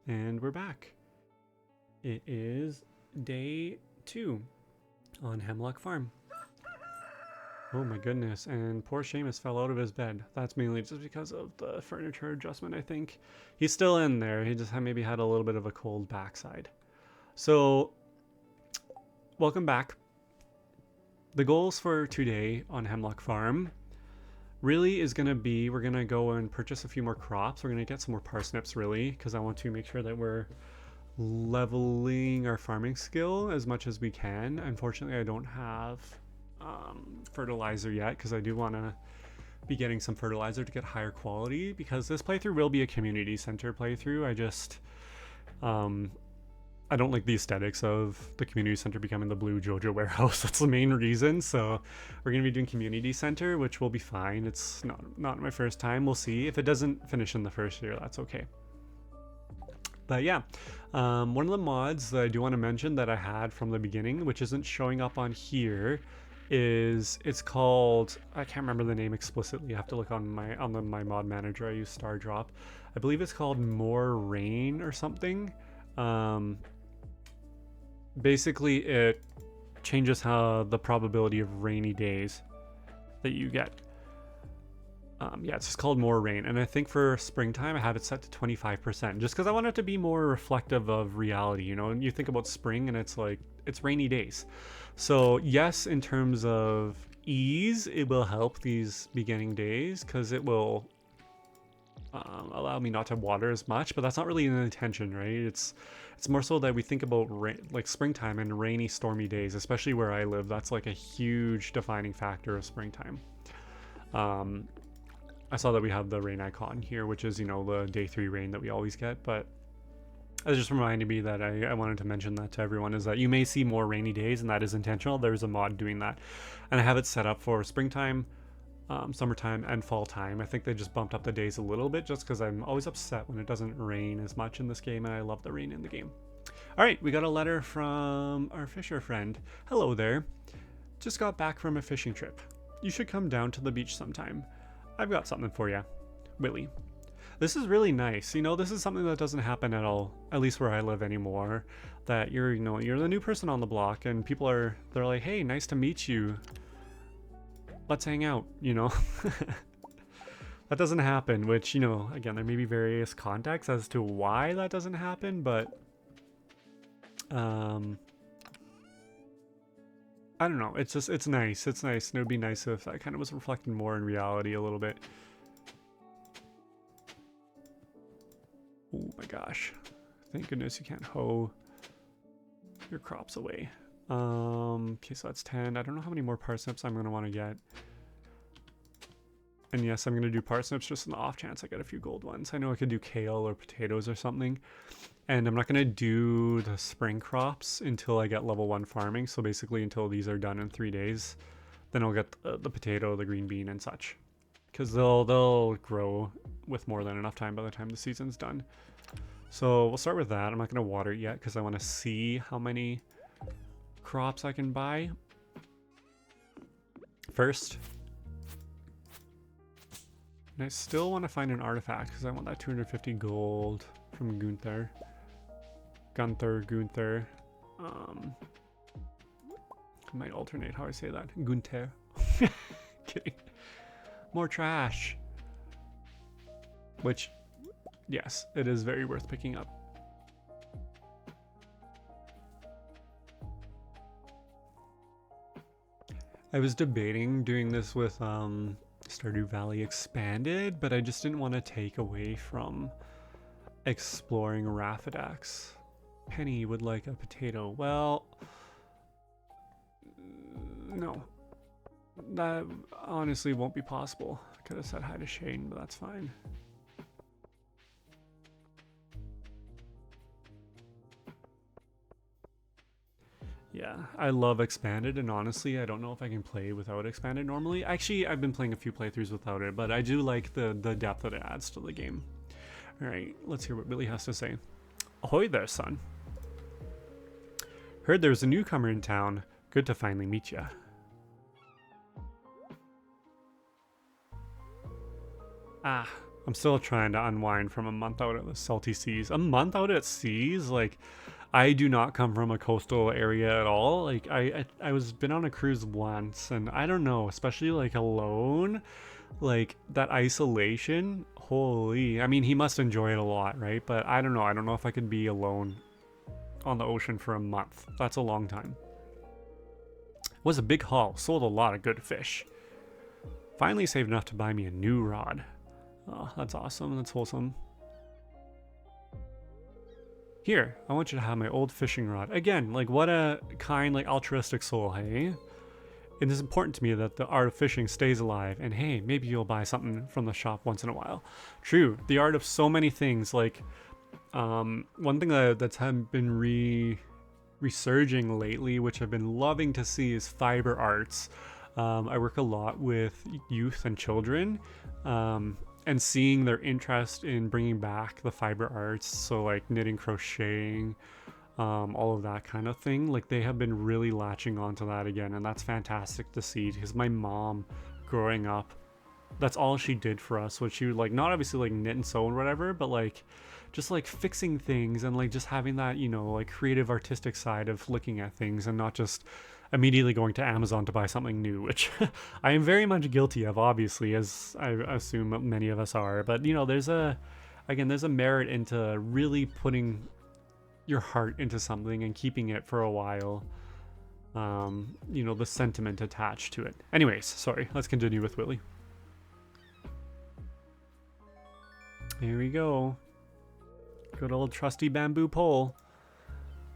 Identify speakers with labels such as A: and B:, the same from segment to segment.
A: And we're back. It is day 2 on Hemlock Farm. Oh my goodness, and poor Seamus fell out of his bed. That's mainly just because of the furniture adjustment, I think. He's still in there, he just maybe had a little bit of a cold backside. So, welcome back. The goals for today on Hemlock Farm really is going to be, we're going to go and purchase a few more crops. We're going to get some more parsnips really, because I want to make sure that we're leveling our farming skill as much as we can. Unfortunately, I don't have fertilizer yet, because I do want to be getting some fertilizer to get higher quality, because this playthrough will be a community center playthrough. I don't like the aesthetics of the community center becoming the blue JoJo warehouse. That's the main reason. So we're going to be doing community center, which will be fine. It's not my first time. We'll see. If it doesn't finish in the first year, that's okay. But yeah, one of the mods that I do want to mention that I had from the beginning, which isn't showing up on here, is it's called, I can't remember the name explicitly. I have to look on my mod manager. I use Stardrop. I believe it's called More Rain or something. Basically, it changes how the probability of rainy days that you get. Yeah, it's just called More Rain, and I think for springtime I have it set to 25%, just because I want it to be more reflective of reality. You know, and you think about spring and it's like it's rainy days. So yes, in terms of ease, it will help these beginning days because it will allow me not to water as much, but that's not really an intention, right? It's more so that we think about like springtime and rainy, stormy days, especially where I live. That's like a huge defining factor of springtime. I saw that we have the rain icon here, which is, you know, the day 3 rain that we always get, but it just reminded me that I wanted to mention that to everyone, is that you may see more rainy days, and that is intentional. There's a mod doing that, and I have it set up for springtime, summertime, and fall time. I think they just bumped up the days a little bit just because I'm always upset when it doesn't rain as much in this game, and I love the rain in the game. All right, we got a letter from our fisher friend. Hello there. Just got back from a fishing trip. You should come down to the beach sometime. I've got something for you. Willie. This is really nice. You know, this is something that doesn't happen at all, at least where I live anymore, that you're the new person on the block and they're like, hey, nice to meet you. Let's hang out, you know. That doesn't happen, which, you know, again, there may be various contexts as to why that doesn't happen, but I don't know. It's nice. It's nice. And it would be nice if that kind of was reflected more in reality a little bit. Oh my gosh. Thank goodness you can't hoe your crops away. Okay, so that's 10. I don't know how many more parsnips I'm going to want to get. And yes, I'm going to do parsnips just in the off chance I get a few gold ones. I know I could do kale or potatoes or something. And I'm not going to do the spring crops until I get level 1 farming. So basically until these are done in 3 days. Then I'll get the potato, the green bean, and such. Because they'll grow with more than enough time by the time the season's done. So we'll start with that. I'm not going to water it yet because I want to see how many crops I can buy first. And I still want to find an artifact because I want that 250 gold from Gunther. I might alternate how I say that. Gunther. Kidding. More trash. Which, yes, it is very worth picking up. I was debating doing this with Stardew Valley Expanded, but I just didn't want to take away from exploring Raffadax. Penny would like a potato. Well, no. That honestly won't be possible. I could have said hi to Shane, but that's fine. Yeah, I love Expanded, and honestly, I don't know if I can play without Expanded normally. Actually, I've been playing a few playthroughs without it, but I do like the depth that it adds to the game. Alright, let's hear what Billy has to say. Ahoy there, son. Heard there's a newcomer in town. Good to finally meet ya. Ah, I'm still trying to unwind from a month out at the salty seas. A month out at seas? Like, I do not come from a coastal area at all. Like, I was been on a cruise once, and I don't know, especially like alone, like that isolation. Holy, I mean, he must enjoy it a lot, right? But I don't know. I don't know if I could be alone on the ocean for a month. That's a long time. Was a big haul. Sold a lot of good fish. Finally saved enough to buy me a new rod. Oh, that's awesome. That's wholesome. Here, I want you to have my old fishing rod. Again, like what a kind, like altruistic soul, hey? It is important to me that the art of fishing stays alive, and hey, maybe you'll buy something from the shop once in a while. True, the art of so many things, like one thing that's been resurging lately, which I've been loving to see, is fiber arts. I work a lot with youth and children, and seeing their interest in bringing back the fiber arts, so like knitting, crocheting, all of that kind of thing. Like they have been really latching onto that again, and that's fantastic to see, because my mom growing up, that's all she did for us. Was she would like, not obviously like knit and sew and whatever, but like just like fixing things and like just having that, you know, like creative artistic side of looking at things and not just immediately going to Amazon to buy something new, which I am very much guilty of, obviously, as I assume many of us are. But you know, there's a merit into really putting your heart into something and keeping it for a while. You know, the sentiment attached to it. Anyways, sorry, let's continue with Willie. Here we go. Good old trusty bamboo pole.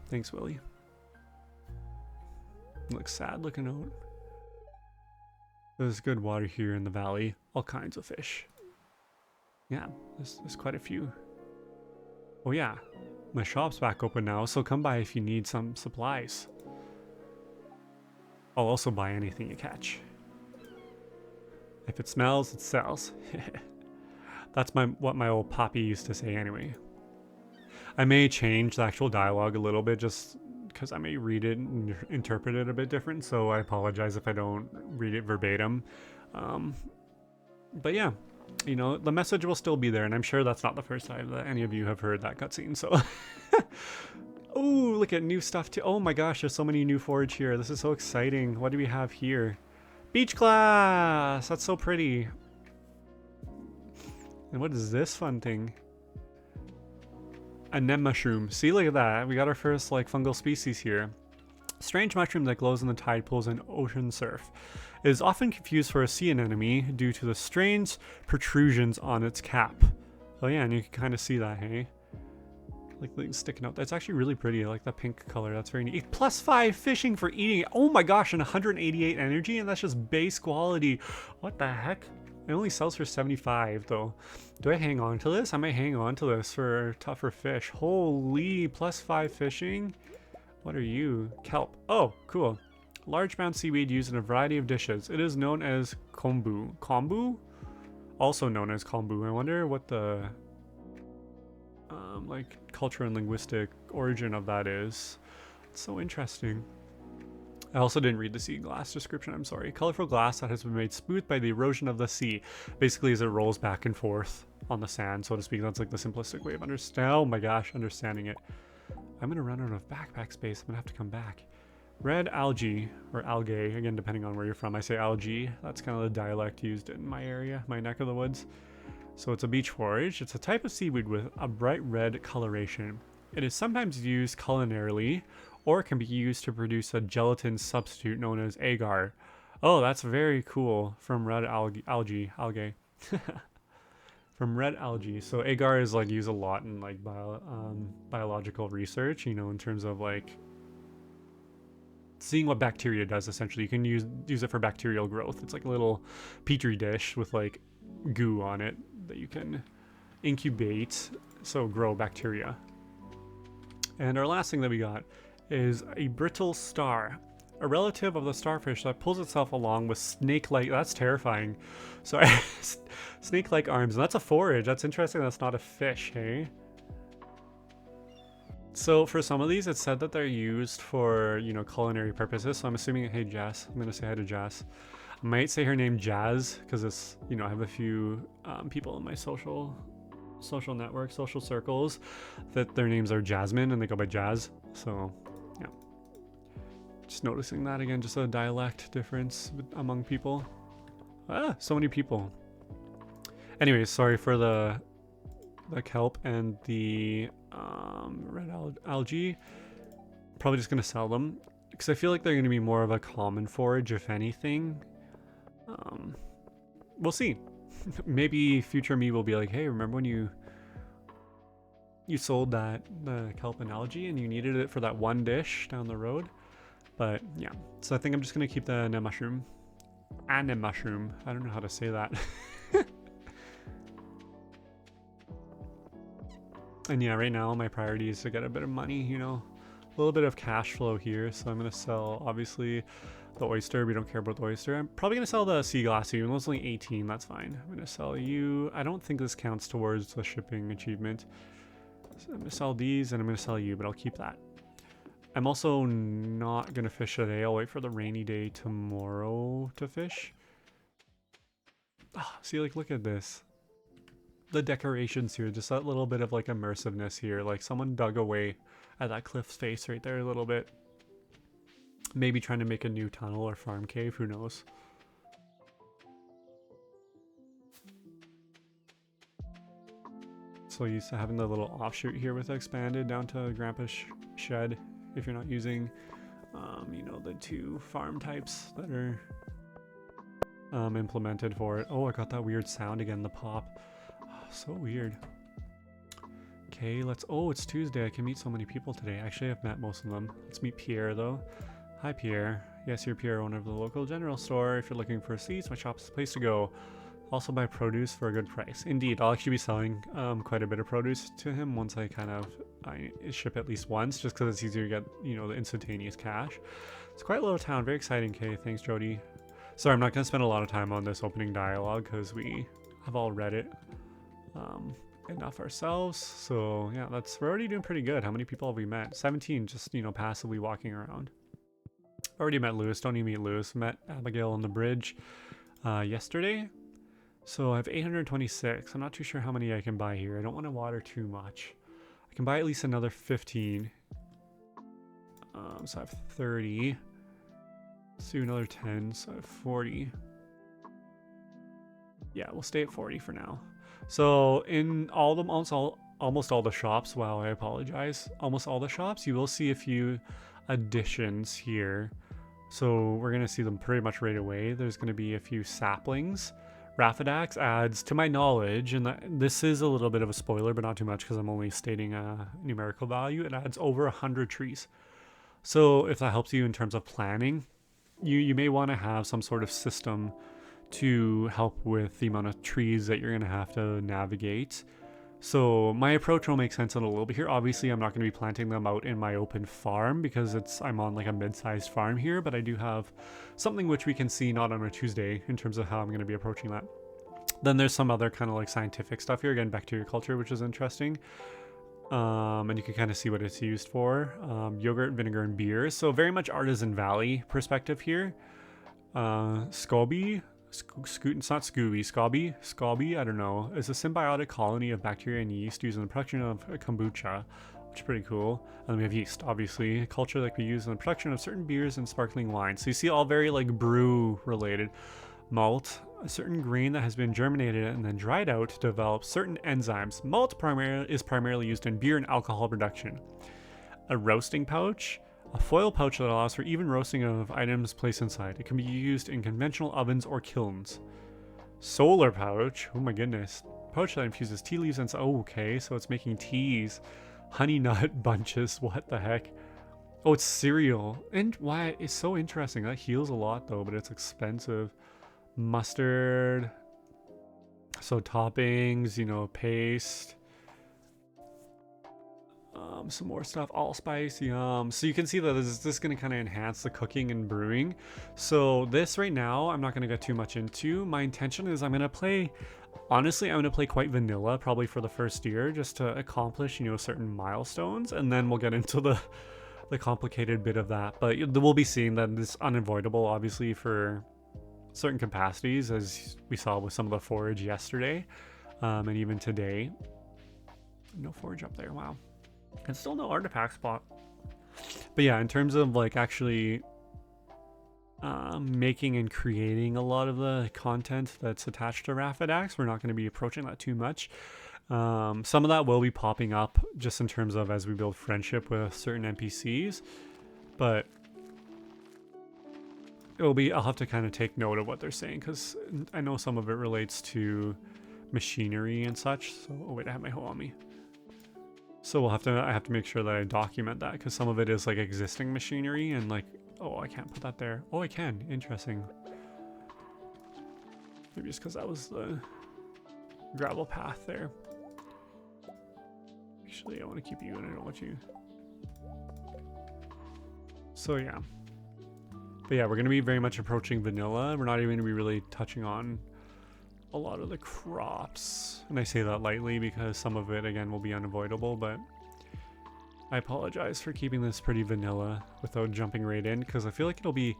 A: Thanks, Willie. Looks sad looking out. There's good water here in the valley. All kinds of fish. Yeah, there's quite a few. Oh yeah, my shop's back open now, so come by if you need some supplies. I'll also buy anything you catch. If it smells, it sells. That's what my old poppy used to say anyway. I may change the actual dialogue a little bit just because I may read it and interpret it a bit different, so I apologize if I don't read it verbatim. But yeah, you know, the message will still be there, and I'm sure that's not the first time that any of you have heard that cutscene, so... Oh, look at new stuff too. Oh my gosh, there's so many new forage here. This is so exciting. What do we have here? Beach glass! That's so pretty. And what is this fun thing? A nem mushroom. See, look at that. We got our first like fungal species here. Strange mushroom that glows in the tide pools and ocean surf. It is often confused for a sea anemone due to the strange protrusions on its cap. Oh yeah, and you can kind of see that, hey? Like sticking out. That's actually really pretty. I like that pink color. That's very neat. +5 fishing for eating. Oh my gosh, and 188 energy, and that's just base quality. What the heck? It only sells for 75 though. Do I hang on to this? I might hang on to this for tougher fish. Holy, +5 fishing. What are you? Kelp. Oh, cool. Large mound seaweed used in a variety of dishes. It is known as kombu. Kombu? Also known as kombu. I wonder what the like culture and linguistic origin of that is. It's so interesting. I also didn't read the sea glass description, I'm sorry. Colorful glass that has been made smooth by the erosion of the sea. Basically as it rolls back and forth on the sand, so to speak. That's like the simplistic way of understanding it. I'm gonna run out of backpack space. I'm gonna have to come back. Red algae, or algae, again depending on where you're from. I say algae. That's kind of the dialect used in my area, my neck of the woods. So it's a beach forage. It's a type of seaweed with a bright red coloration. It is sometimes used culinarily, or it can be used to produce a gelatin substitute known as agar. Oh, that's very cool. From red algae. From red algae. So agar is like used a lot in like biological research, you know, in terms of like seeing what bacteria does. Essentially, you can use it for bacterial growth. It's like a little petri dish with like goo on it that you can incubate, so grow bacteria. And our last thing that we got is a brittle star, a relative of the starfish that pulls itself along with snake-like, that's terrifying, sorry, snake-like arms. And that's a forage. That's interesting. That's not a fish, hey? So for some of these, it said that they're used for, you know, culinary purposes. So I'm assuming, hey Jess, I'm gonna say hi to Jess. I might say her name Jazz because it's, you know, I have a few people in my social network, social circles that their names are Jasmine and they go by Jazz. So yeah, just noticing that again, just a dialect difference among people. So many people. Anyways, sorry for the kelp and the red algae. Probably just gonna sell them because I feel like they're gonna be more of a common forage if anything. We'll see. Maybe future me will be like, hey, remember when you sold the kelp and algae and you needed it for that one dish down the road? But yeah, so I think I'm just gonna keep the anem mushroom. Anem mushroom. I don't know how to say that. And yeah, right now my priority is to get a bit of money, you know, a little bit of cash flow here. So I'm gonna sell obviously the oyster. We don't care about the oyster. I'm probably gonna sell the sea glass, even though it's only 18. That's fine. I'm gonna sell you. I don't think this counts towards the shipping achievement. So I'm gonna sell these and I'm gonna sell you, but I'll keep that. I'm also not gonna fish today. I'll wait for the rainy day tomorrow to fish. See, like, look at this. The decorations here, just that little bit of like immersiveness here. Like someone dug away at that cliff's face right there a little bit. Maybe trying to make a new tunnel or farm cave, who knows. So used to having the little offshoot here with expanded down to Grandpa's shed if you're not using you know, the 2 farm types that are implemented for it. Oh, I got that weird sound again, the pop. So weird. Okay, let's... Oh, it's Tuesday. I can meet so many people today. Actually, I've met most of them. Let's meet Pierre, though. Hi, Pierre. Yes, you're Pierre, owner of the local general store. If you're looking for seeds, my shop is the place to go. Also buy produce for a good price. Indeed, I'll actually be selling quite a bit of produce to him once I ship at least once, just because it's easier to get, you know, the instantaneous cash. It's quite a little town. Very exciting. Okay, thanks, Jody. Sorry, I'm not going to spend a lot of time on this opening dialogue because we have all read it enough ourselves. So yeah, we're already doing pretty good. How many people have we met? 17, just, you know, passively walking around. Already met Lewis. Don't even meet Lewis. Met Abigail on the bridge yesterday. So I have 826. I'm not too sure how many I can buy here. I don't want to water too much. I can buy at least another 15. So I have 30. Let's do another 10. So I have 40. Yeah, we'll stay at 40 for now. So in almost all the shops, wow, I apologize. Almost all the shops, you will see a few additions here. So we're going to see them pretty much right away. There's going to be a few saplings. Raffadax adds, to my knowledge, and this is a little bit of a spoiler, but not too much because I'm only stating a numerical value. It adds over 100 trees. So if that helps you in terms of planning, you may want to have some sort of system to help with the amount of trees that you're going to have to navigate. So my approach will make sense in a little bit here. Obviously, I'm not going to be planting them out in my open farm because I'm on like a mid-sized farm here, but I do have something which we can see not on a Tuesday in terms of how I'm going to be approaching that. Then there's some other kind of like scientific stuff here, again, bacteria culture, which is interesting. And you can kind of see what it's used for. Yogurt, vinegar, and beer. So very much Artisan Valley perspective here. SCOBY. It's not Scooby, Scobby, I don't know. It's a symbiotic colony of bacteria and yeast used in the production of kombucha, which is pretty cool. And then we have yeast, obviously, a culture that can be used in the production of certain beers and sparkling wine. So you see all very like brew related. Malt, a certain grain that has been germinated and then dried out to develop certain enzymes. Malt is primarily used in beer and alcohol production. A roasting pouch, a foil pouch that allows for even roasting of items placed inside. It can be used in conventional ovens or kilns. Solar pouch, oh my goodness. Pouch that infuses tea leaves and okay, so it's making teas. Honey nut bunches, what the heck? Oh, it's cereal. And why? It's so interesting. That heals a lot though, but it's expensive. Mustard. So toppings, you know, paste. Some more stuff, allspice, yum. So you can see that this is going to kind of enhance the cooking and brewing. So this right now, I'm not going to get too much into. My intention is I'm going to play, honestly, I'm going to play quite vanilla probably for the first year just to accomplish, you know, certain milestones. And then we'll get into the complicated bit of that. But we'll be seeing that it's unavoidable, obviously, for certain capacities, as we saw with some of the forage yesterday, and even today. No forage up there, wow. And still no artifact spot. But yeah, in terms of like actually making and creating a lot of the content that's attached to Raffadax, we're not going to be approaching that too much. Some of that will be popping up just in terms of as we build friendship with certain NPCs, but I'll have to kind of take note of what they're saying, because I know some of it relates to machinery and such. So, oh wait, I have my hoe on me. So I have to make sure that I document that, because some of it is like existing machinery and like, oh, I can't put that there. Oh, I can. Interesting. Maybe just because that was the gravel path there. Actually, I want to keep you and I don't want you. So yeah. But yeah, we're going to be very much approaching vanilla. We're not even going to be really touching on a lot of the crops. And I say that lightly because some of it, again, will be unavoidable, but I apologize for keeping this pretty vanilla without jumping right in, because I feel like it'll be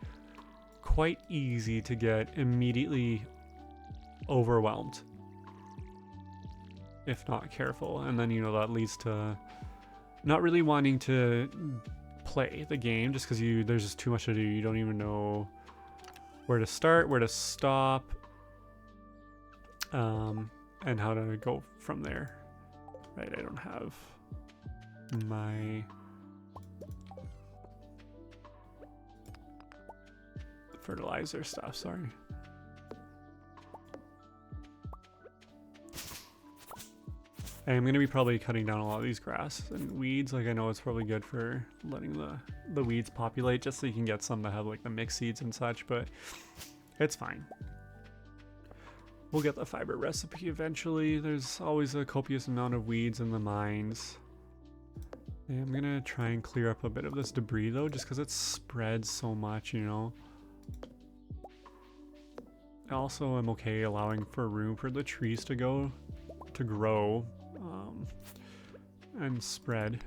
A: quite easy to get immediately overwhelmed if not careful. And then, you know, that leads to not really wanting to play the game just because there's just too much to do. You don't even know where to start, where to stop, and how to go from there. Right, I don't have my fertilizer stuff, sorry. I'm going to be probably cutting down a lot of these grass and weeds. Like, I know it's probably good for letting the weeds populate just so you can get some that have like the mixed seeds and such, but it's fine. We'll get the fiber recipe eventually. There's always a copious amount of weeds in the mines. And I'm going to try and clear up a bit of this debris though, just because it spreads so much, you know. Also, I'm okay allowing for room for the trees to grow and spread.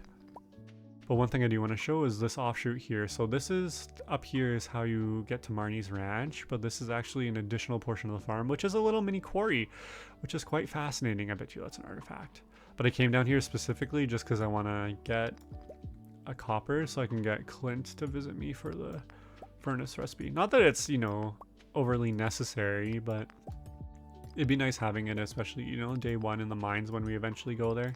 A: But one thing I do want to show is this offshoot here. So this is up here is how you get to Marnie's ranch, but this is actually an additional portion of the farm, which is a little mini quarry, which is quite fascinating. I bet you that's an artifact. But I came down here specifically just because I want to get a copper so I can get Clint to visit me for the furnace recipe. Not that it's, you know, overly necessary, but it'd be nice having it, especially, you know, day one in the mines when we eventually go there,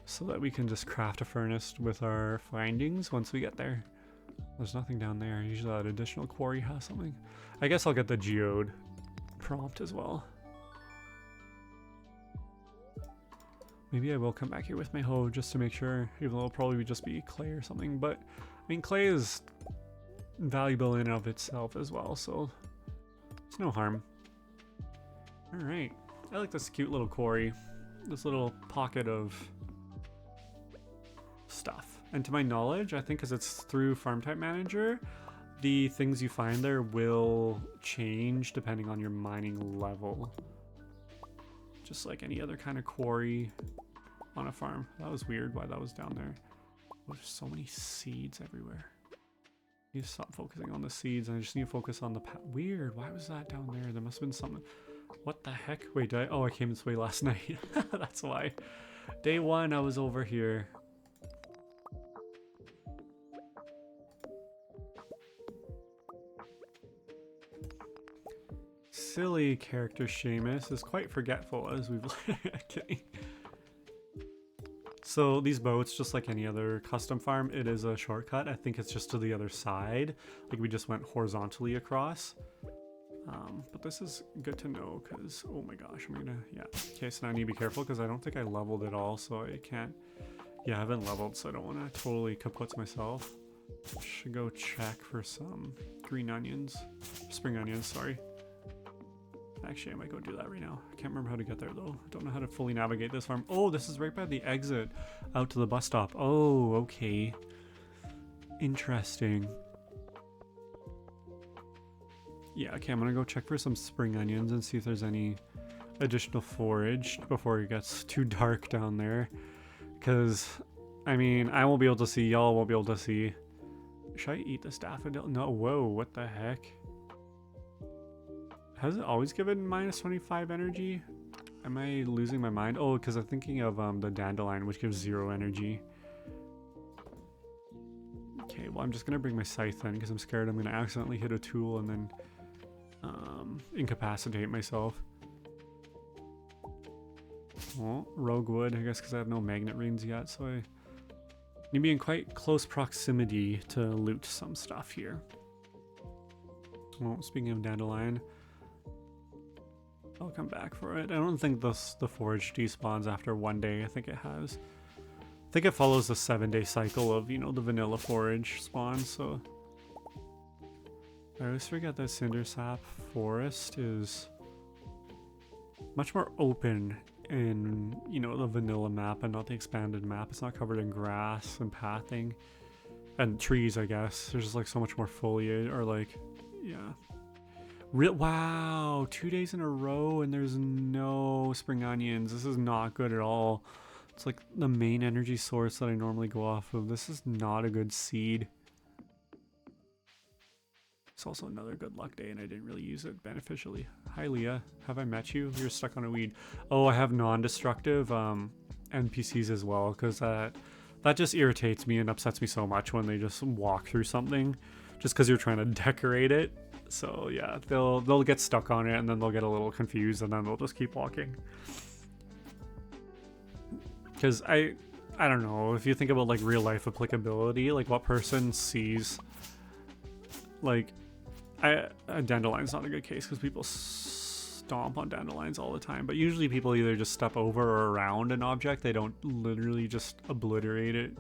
A: so that we can just craft a furnace with our findings once we get there. There's nothing down there. Usually that additional quarry has something. I guess I'll get the geode prompt as well. Maybe I will come back here with my hoe just to make sure, even though it'll probably just be clay or something. But I mean, clay is valuable in and of itself as well, so it's no harm. All right, I like this cute little quarry, this little pocket of stuff. And to my knowledge, I think because it's through Farm Type Manager, the things you find there will change depending on your mining level. Just like any other kind of quarry on a farm. That was weird why that was down there. Oh, there's so many seeds everywhere. I need to stop focusing on the seeds and I just need to focus on the weird, why was that down there? There must have been something. What the heck? Wait, oh, I came this way last night. That's why. Day one, I was over here. Silly character Seamus is quite forgetful, as we've kidding. So these boats, just like any other custom farm, it is a shortcut. I think it's just to the other side. Like we just went horizontally across. But this is good to know because, oh my gosh, I'm gonna, yeah. Okay, so now I need to be careful because I don't think I leveled it all, so I can't, yeah, I haven't leveled, so I don't want to totally kaput myself. Should go check for some green onions, spring onions, sorry. Actually, I might go do that right now. I can't remember how to get there though. I don't know how to fully navigate this farm. Oh, this is right by the exit out to the bus stop. Oh, okay. Interesting. Yeah, okay, I'm gonna go check for some spring onions and see if there's any additional forage before it gets too dark down there. Because, I mean, I won't be able to see, y'all won't be able to see. Should I eat this daffodil? No, whoa, what the heck? Has it always given minus 25 energy? Am I losing my mind? Oh, because I'm thinking of the dandelion, which gives 0 energy. Okay, well, I'm just going to bring my scythe in because I'm scared I'm going to accidentally hit a tool and then incapacitate myself. Well, rogue wood, I guess, because I have no magnet rings yet, so I need to be in quite close proximity to loot some stuff here. Well, speaking of dandelion, I'll come back for it. I don't think the forage despawns after 1 day. I think it has. I think it follows the 7-day cycle of, you know, the vanilla forage spawn, so... I always forget that Cindersap Forest is much more open in, you know, the vanilla map and not the expanded map. It's not covered in grass and pathing and trees, I guess. There's just like so much more foliage, or like, yeah. Wow, 2 days in a row and there's no spring onions. This is not good at all. It's like the main energy source that I normally go off of. This is not a good seed. It's also another good luck day and I didn't really use it beneficially. Hi Leah, have I met you? You're stuck on a weed. Oh, I have non-destructive NPCs as well, because that just irritates me and upsets me so much when they just walk through something just because you're trying to decorate it. So yeah, they'll get stuck on it and then they'll get a little confused and then they'll just keep walking. Because I don't know, if you think about like real life applicability, like what person sees like a dandelion's not a good case because people stomp on dandelions all the time, but usually people either just step over or around an object. They don't literally just obliterate it,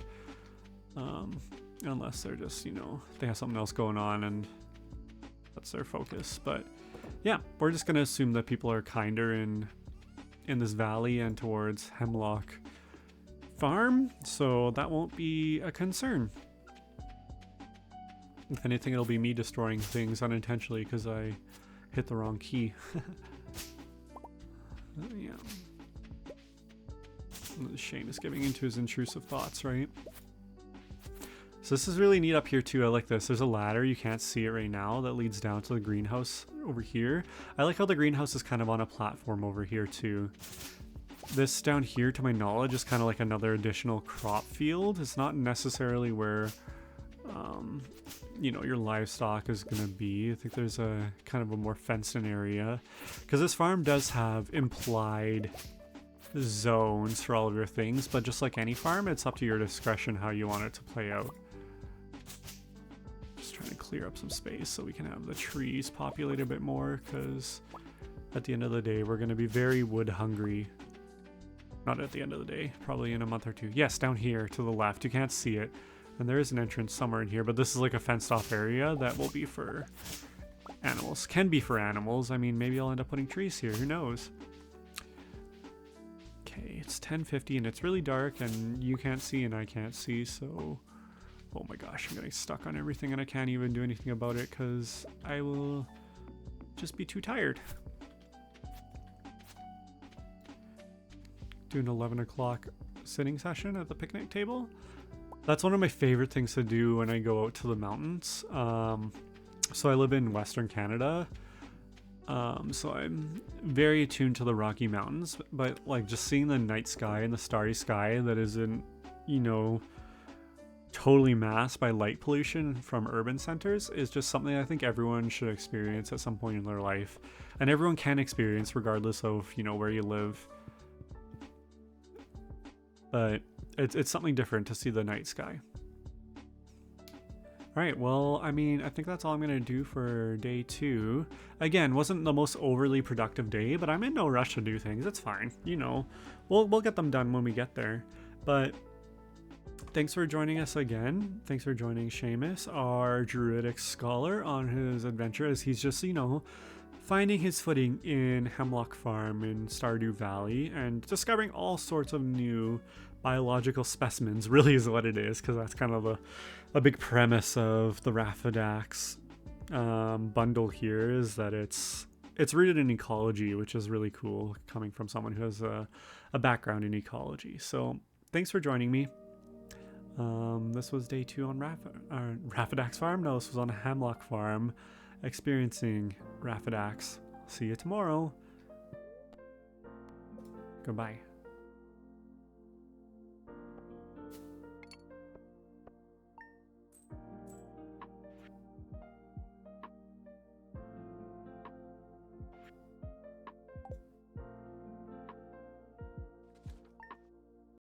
A: unless they're just, you know, they have something else going on and that's their focus. But yeah, we're just gonna assume that people are kinder in this valley and towards Hemlock Farm, so that won't be a concern. If anything, it'll be me destroying things unintentionally because I hit the wrong key. Yeah. Seamus giving into his intrusive thoughts, right? So this is really neat up here too. I like this. There's a ladder, you can't see it right now, that leads down to the greenhouse over here. I like how the greenhouse is kind of on a platform over here too. This down here, to my knowledge, is kind of like another additional crop field. It's not necessarily where you know, your livestock is gonna be. I think there's a kind of a more fenced-in area because this farm does have implied zones for all of your things, but just like any farm, it's up to your discretion how you want it to play out. Just trying to clear up some space so we can have the trees populate a bit more, because at the end of the day we're going to be very wood hungry. Not at the end of the day, probably in a month or two. Yes, down here to the left, you can't see it. And there is an entrance somewhere in here, but this is like a fenced off area that will be for animals. Can be for animals. I mean, maybe I'll end up putting trees here. Who knows? Okay, it's 10:50 and it's really dark and you can't see and I can't see, so... Oh my gosh, I'm getting stuck on everything and I can't even do anything about it because I will just be too tired. Do an 11 o'clock sitting session at the picnic table. That's one of my favorite things to do when I go out to the mountains. So I live in Western Canada. So I'm very attuned to the Rocky Mountains, but like just seeing the night sky and the starry sky that isn't, you know, totally masked by light pollution from urban centers is just something I think everyone should experience at some point in their life. And everyone can experience regardless of, you know, where you live. But it's something different to see the night sky. Alright, well, I mean, I think that's all I'm going to do for day 2. Again, wasn't the most overly productive day, but I'm in no rush to do things. It's fine. You know, we'll get them done when we get there. But thanks for joining us again. Thanks for joining Seamus, our druidic scholar, on his adventure as he's just, you know, finding his footing in Hemlock Farm in Stardew Valley and discovering all sorts of new biological specimens, really is what it is, because that's kind of a big premise of the Raffadax bundle here, is that it's rooted in ecology, which is really cool coming from someone who has a background in ecology. So thanks for joining me. This was day 2 on Raffadax Farm. No, this was on Hemlock Farm, experiencing Raffadax. see you tomorrow. Goodbye.